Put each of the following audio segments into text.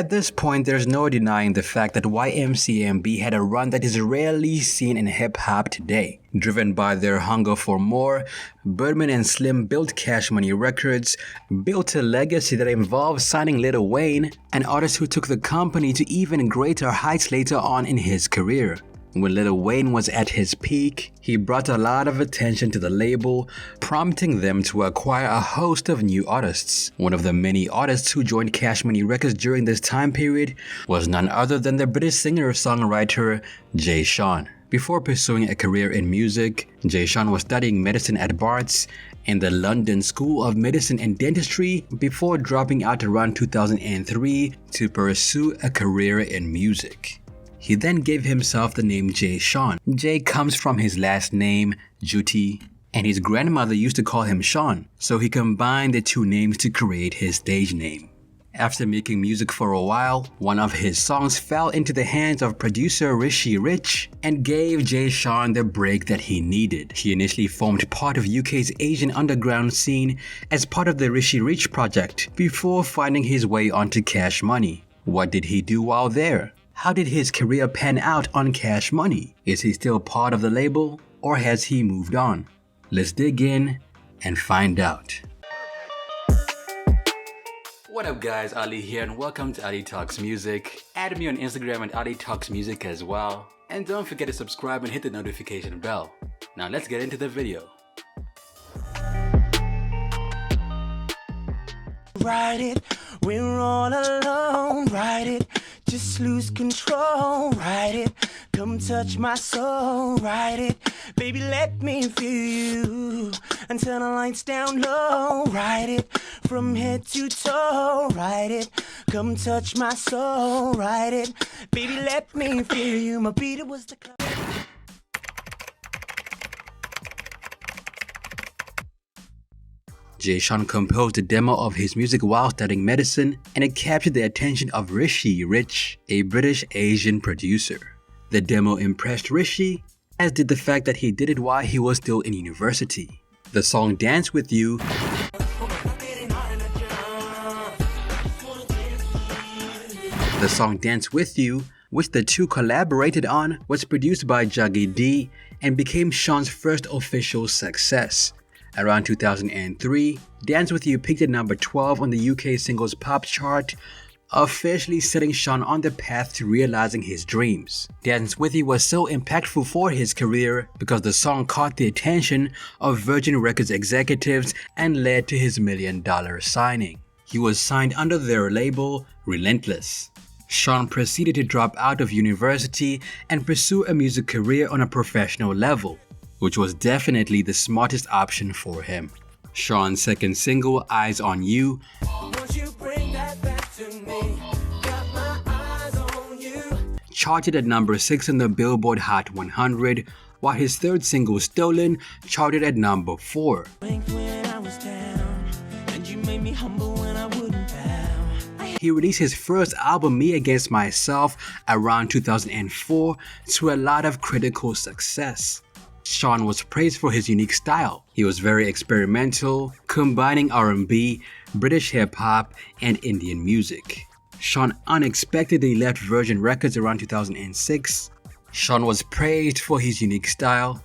At this point, there's no denying the fact that YMCMB had a run that is rarely seen in hip-hop today. Driven by their hunger for more, Birdman and Slim built Cash Money Records, built a legacy that involved signing Lil Wayne, an artist who took the company to even greater heights later on in his career. When Lil Wayne was at his peak, he brought a lot of attention to the label, prompting them to acquire a host of new artists. One of the many artists who joined Cash Money Records during this time period was none other than the British singer-songwriter Jay Sean. Before pursuing a career in music, Jay Sean was studying medicine at Barts in the London School of Medicine and Dentistry before dropping out around 2003 to pursue a career in music. He then gave himself the name Jay Sean. Jay comes from his last name, Juti, and his grandmother used to call him Sean, so he combined the two names to create his stage name. After making music for a while, one of his songs fell into the hands of producer Rishi Rich and gave Jay Sean the break that he needed. He initially formed part of UK's Asian underground scene as part of the Rishi Rich Project before finding his way onto Cash Money. What did he do while there? How did his career pan out on Cash Money? Is he still part of the label, or has he moved on? Let's dig in and find out. What up guys, Ali here and welcome to Ali Talks Music. Add me on Instagram at Ali Talks Music as well. And don't forget to subscribe and hit the notification bell. Now let's get into the video. Ride it, we're all alone, ride it. Just lose control, ride it. Come touch my soul, ride it. Baby, let me feel you until the lights down low, ride it. From head to toe, ride it. Come touch my soul, ride it. Baby, let me feel you. My beat was the club. Jay Sean composed a demo of his music while studying medicine, and it captured the attention of Rishi Rich, a British Asian producer. The demo impressed Rishi, as did the fact that he did it while he was still in university. The song Dance With You which the two collaborated on, was produced by Juggy D and became Sean's first official success. Around 2003, Dance With You peaked at number 12 on the UK singles pop chart, officially setting Sean on the path to realizing his dreams. Dance With You was so impactful for his career because the song caught the attention of Virgin Records executives and led to his $1 million signing. He was signed under their label, Relentless. Sean proceeded to drop out of university and pursue a music career on a professional level, which was definitely the smartest option for him. Sean's second single, Eyes on You, charted at number 6 on the Billboard Hot 100, while his third single, Stolen, charted at number 4. He released his first album, Me Against Myself, around 2004 to a lot of critical success. Sean was praised for his unique style. He was very experimental, combining R&B, British hip-hop, and Indian music. Sean unexpectedly left Virgin Records around 2006. Sean was praised for his unique style.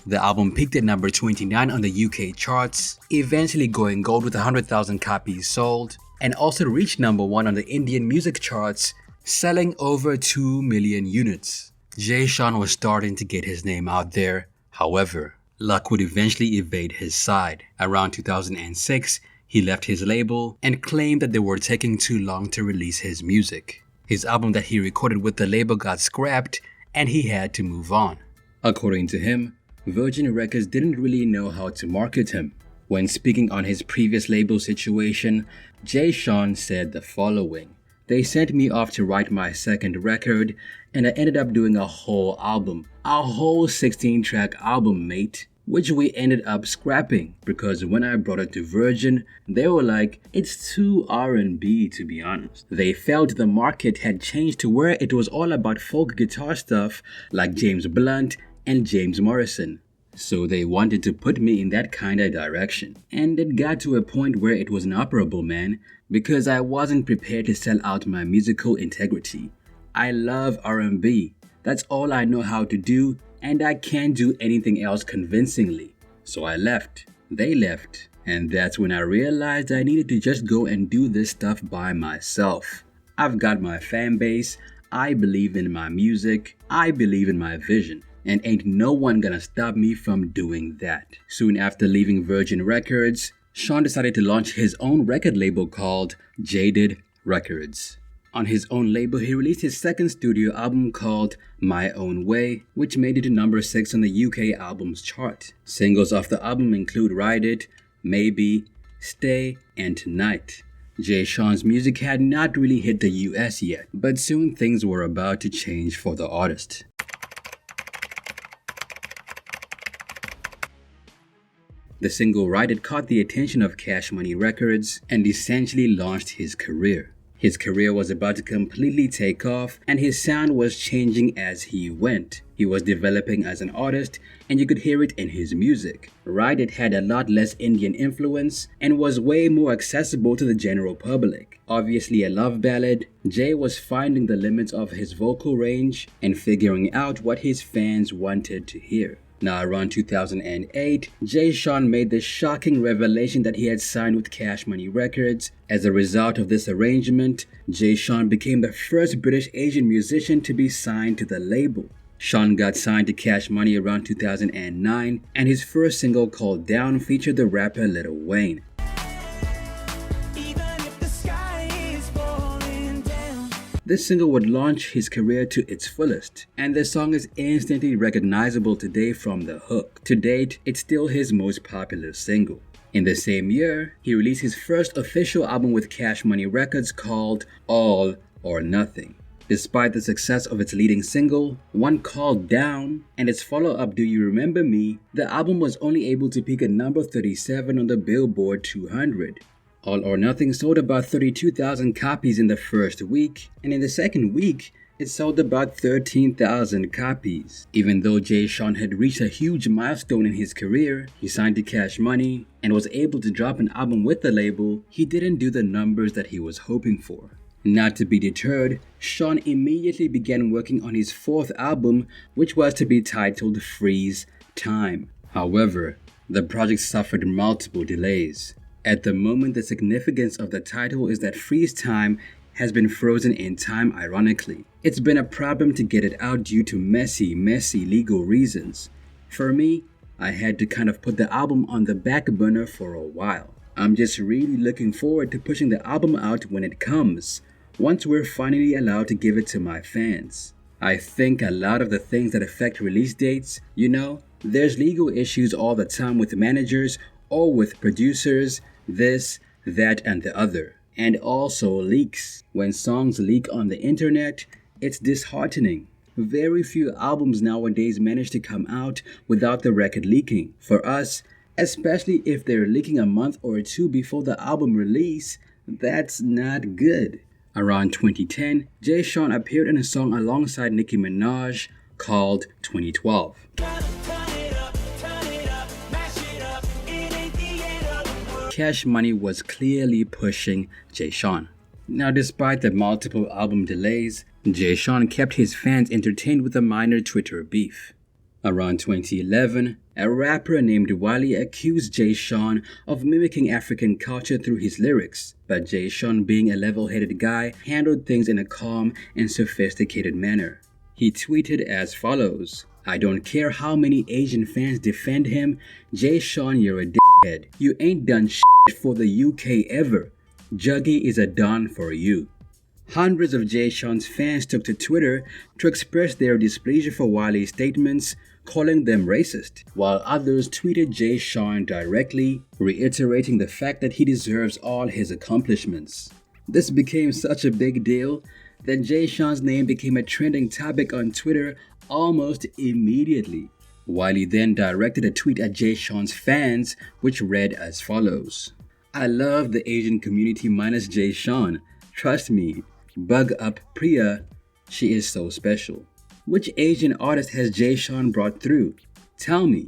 The album peaked at number 29 on the UK charts, eventually going gold with 100,000 copies sold, and also reached number 1 on the Indian music charts, selling over 2 million units. Jay Sean was starting to get his name out there. However, luck would eventually evade his side. Around 2006, he left his label and claimed that they were taking too long to release his music. His album that he recorded with the label got scrapped and he had to move on. According to him, Virgin Records didn't really know how to market him. When speaking on his previous label situation, Jay Sean said the following: "They sent me off to write my second record and I ended up doing a whole album, a whole 16-track album, mate, which we ended up scrapping because when I brought it to Virgin, they were like, it's too R&B to be honest. They felt the market had changed to where it was all about folk guitar stuff like James Blunt and James Morrison. So they wanted to put me in that kind of direction. And it got to a point where it was inoperable, man, because I wasn't prepared to sell out my musical integrity. I love R&B. That's all I know how to do, and I can't do anything else convincingly. So I left. They left. And that's when I realized I needed to just go and do this stuff by myself. I've got my fan base, I believe in my music, I believe in my vision, and ain't no one gonna stop me from doing that. Soon after leaving Virgin Records, Sean decided to launch his own record label called Jaded Records. On his own label, he released his second studio album called My Own Way, which made it to number 6 on the UK albums chart. Singles off the album include Ride It, Maybe, Stay, and Tonight. Jay Sean's music had not really hit the US yet, but soon things were about to change for the artist. The single Ride It caught the attention of Cash Money Records and essentially launched his career. His career was about to completely take off, and his sound was changing as he went. He was developing as an artist, and you could hear it in his music. Ride It had a lot less Indian influence and was way more accessible to the general public. Obviously a love ballad, Jay was finding the limits of his vocal range and figuring out what his fans wanted to hear. Now around 2008, Jay Sean made the shocking revelation that he had signed with Cash Money Records. As a result of this arrangement, Jay Sean became the first British Asian musician to be signed to the label. Sean got signed to Cash Money around 2009, and his first single called Down featured the rapper Lil Wayne. This single would launch his career to its fullest, and the song is instantly recognizable today from the hook. To date, it's still his most popular single. In the same year, he released his first official album with Cash Money Records called All or Nothing. Despite the success of its leading single, one called Down, and its follow-up Do You Remember Me, the album was only able to peak at number 37 on the Billboard 200. All or Nothing sold about 32,000 copies in the first week, and in the second week, it sold about 13,000 copies. Even though Jay Sean had reached a huge milestone in his career, he signed to Cash Money, and was able to drop an album with the label, he didn't do the numbers that he was hoping for. Not to be deterred, Sean immediately began working on his fourth album, which was to be titled Freeze Time. However, the project suffered multiple delays. At the moment, the significance of the title is that Freeze Time has been frozen in time ironically. It's been a problem to get it out due to messy legal reasons. For me, I had to kind of put the album on the back burner for a while. I'm just really looking forward to pushing the album out when it comes, once we're finally allowed to give it to my fans. I think a lot of the things that affect release dates, there's legal issues all the time with managers or with producers, this, that, and the other. And also leaks. When songs leak on the internet, it's disheartening. Very few albums nowadays manage to come out without the record leaking. For us, especially if they're leaking a month or two before the album release, that's not good. Around 2010, Jay Sean appeared in a song alongside Nicki Minaj called 2012. Cash Money was clearly pushing Jay Sean. Now, despite the multiple album delays, Jay Sean kept his fans entertained with a minor Twitter beef. Around 2011, a rapper named Wally accused Jay Sean of mimicking African culture through his lyrics, but Jay Sean, being a level-headed guy, handled things in a calm and sophisticated manner. He tweeted as follows, "I don't care how many Asian fans defend him, Jay Sean, you're a dickhead. You ain't done shit for the UK ever. Juggy is a don for you." Hundreds of Jay Sean's fans took to Twitter to express their displeasure for Wiley's statements, calling them racist, while others tweeted Jay Sean directly, reiterating the fact that he deserves all his accomplishments. This became such a big deal that Jay Sean's name became a trending topic on Twitter almost immediately. Wiley then directed a tweet at Jay Sean's fans, which read as follows, "I love the Asian community minus Jay Sean. Trust me, bug up Priya, she is so special." Which Asian artist has Jay Sean brought through? Tell me.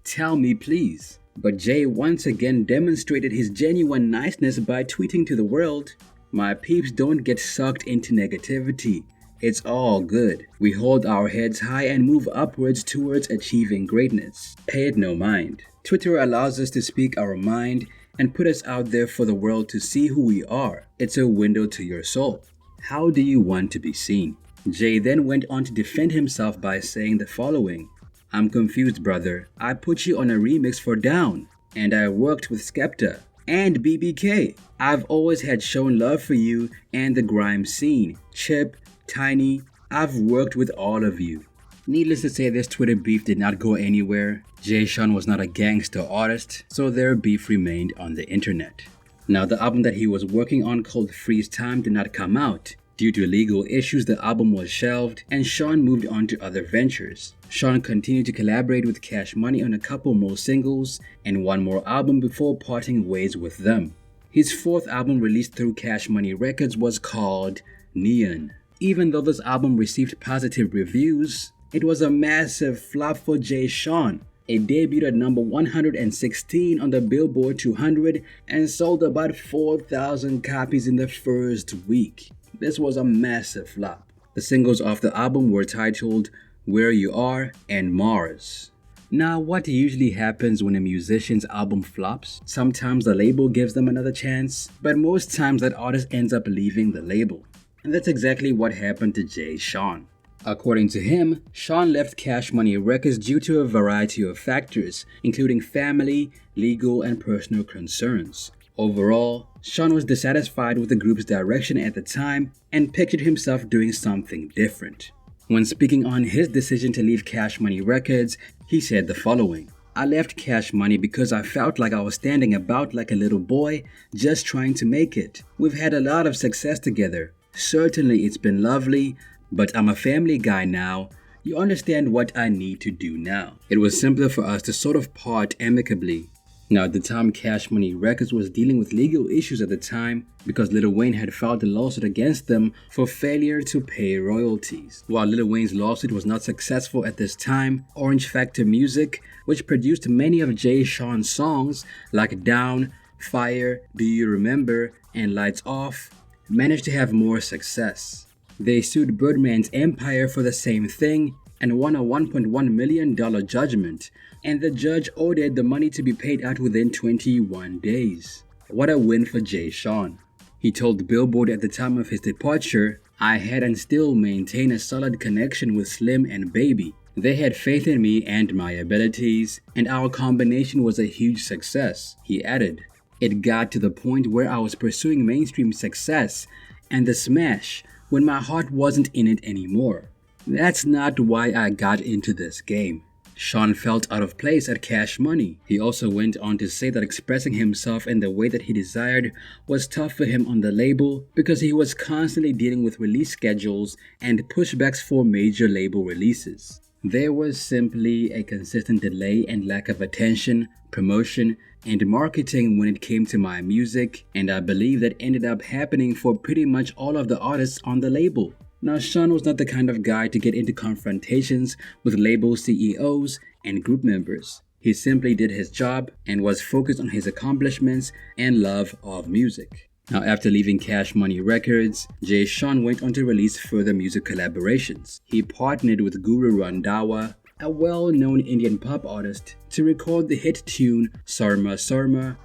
Tell me please. But Jay once again demonstrated his genuine niceness by tweeting to the world, "My peeps don't get sucked into negativity. It's all good. We hold our heads high and move upwards towards achieving greatness. Pay it no mind." Twitter allows us to speak our mind and put us out there for the world to see who we are. It's a window to your soul. How do you want to be seen? Jay then went on to defend himself by saying the following: "I'm confused, brother. I put you on a remix for Down, and I worked with Skepta and BBK. I've always had shown love for you and the grime scene. Chip, Tiny, I've worked with all of you." Needless to say, this Twitter beef did not go anywhere. Jay Sean was not a gangster artist, so their beef remained on the internet. Now, the album that he was working on called Freeze Time did not come out. Due to legal issues, the album was shelved and Sean moved on to other ventures. Sean continued to collaborate with Cash Money on a couple more singles and one more album before parting ways with them. His fourth album released through Cash Money Records was called Neon. Even though this album received positive reviews, it was a massive flop for Jay Sean. It debuted at number 116 on the Billboard 200 and sold about 4,000 copies in the first week. This was a massive flop. The singles off the album were titled Where You Are and Mars. Now, what usually happens when a musician's album flops? Sometimes the label gives them another chance, but most times that artist ends up leaving the label. And that's exactly what happened to Jay Sean. According to him, Sean left Cash Money Records due to a variety of factors, including family, legal, and personal concerns. Overall, Sean was dissatisfied with the group's direction at the time and pictured himself doing something different. When speaking on his decision to leave Cash Money Records, he said the following: "I left Cash Money because I felt like I was standing about like a little boy, just trying to make it. We've had a lot of success together. Certainly it's been lovely, but I'm a family guy now. You understand what I need to do now." It was simpler for us to sort of part amicably. Now, at the time, Cash Money Records was dealing with legal issues at the time because Lil Wayne had filed a lawsuit against them for failure to pay royalties. While Lil Wayne's lawsuit was not successful at this time, Orange Factor Music, which produced many of Jay Sean's songs like Down, Fire, Do You Remember, and Lights Off, managed to have more success. They sued Birdman's Empire for the same thing and won a $1.1 million judgment, and the judge ordered the money to be paid out within 21 days. What a win for Jay Sean. He told Billboard at the time of his departure, "I had and still maintain a solid connection with Slim and Baby. They had faith in me and my abilities, and our combination was a huge success." He added, "It got to the point where I was pursuing mainstream success and the smash when my heart wasn't in it anymore. That's not why I got into this game." Sean felt out of place at Cash Money. He also went on to say that expressing himself in the way that he desired was tough for him on the label because he was constantly dealing with release schedules and pushbacks for major label releases. There was simply a consistent delay and lack of attention, promotion, and marketing when it came to my music, and I believe that ended up happening for pretty much all of the artists on the label. Now, Sean was not the kind of guy to get into confrontations with label CEOs and group members. He simply did his job and was focused on his accomplishments and love of music. Now, after leaving Cash Money Records, Jay Sean went on to release further music collaborations. He partnered with Guru Randhawa, a well-known Indian pop artist, to record the hit tune Sarma Sarma.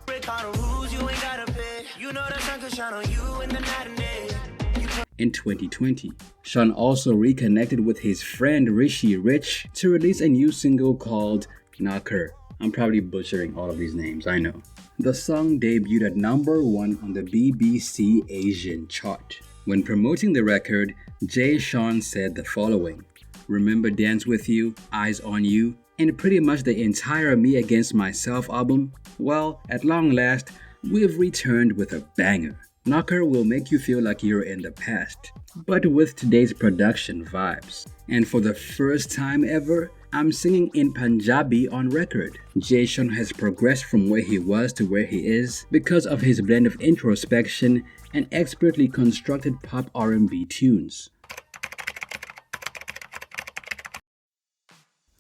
In 2020. Sean also reconnected with his friend Rishi Rich to release a new single called Knocker. I'm probably butchering all of these names, I know. The song debuted at number 1 on the BBC Asian chart. When promoting the record, Jay Sean said the following: "Remember Dance With You, Eyes On You, and pretty much the entire Me Against Myself album? Well, at long last, we've returned with a banger. Knocker will make you feel like you're in the past, but with today's production vibes. And for the first time ever, I'm singing in Punjabi on record." Jay Sean has progressed from where he was to where he is because of his blend of introspection and expertly constructed pop R&B tunes.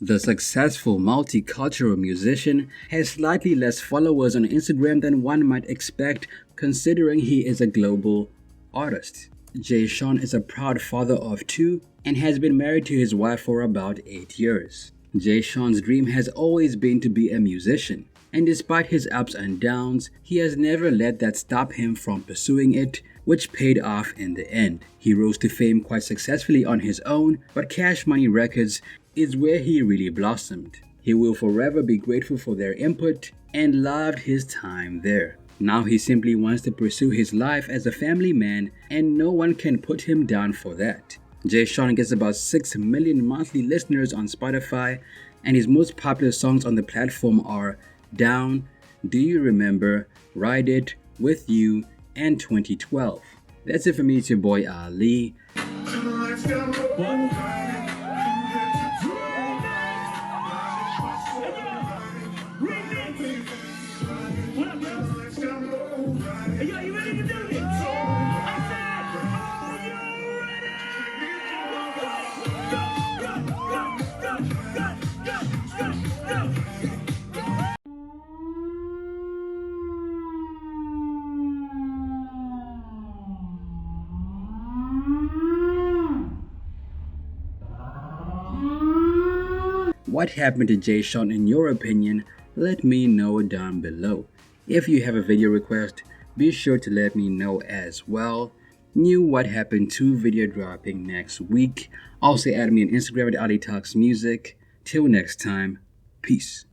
The successful multicultural musician has slightly less followers on Instagram than one might expect considering he is a global artist. Jay Sean is a proud father of two and has been married to his wife for about 8 years. Jay Sean's dream has always been to be a musician, and despite his ups and downs, he has never let that stop him from pursuing it, which paid off in the end. He rose to fame quite successfully on his own, but Cash Money Records is where he really blossomed. He will forever be grateful for their input and loved his time there. Now he simply wants to pursue his life as a family man, and no one can put him down for that. Jay Sean gets about 6 million monthly listeners on Spotify, and his most popular songs on the platform are Down, Do You Remember, Ride It, With You, and 2012. That's it for me, it's your boy Ali. What happened to Jay Sean in your opinion? Let me know down below. If you have a video request, be sure to let me know as well. New What Happened 2 video dropping next week. Also add me on Instagram at Ali Talks Music. Till next time, peace.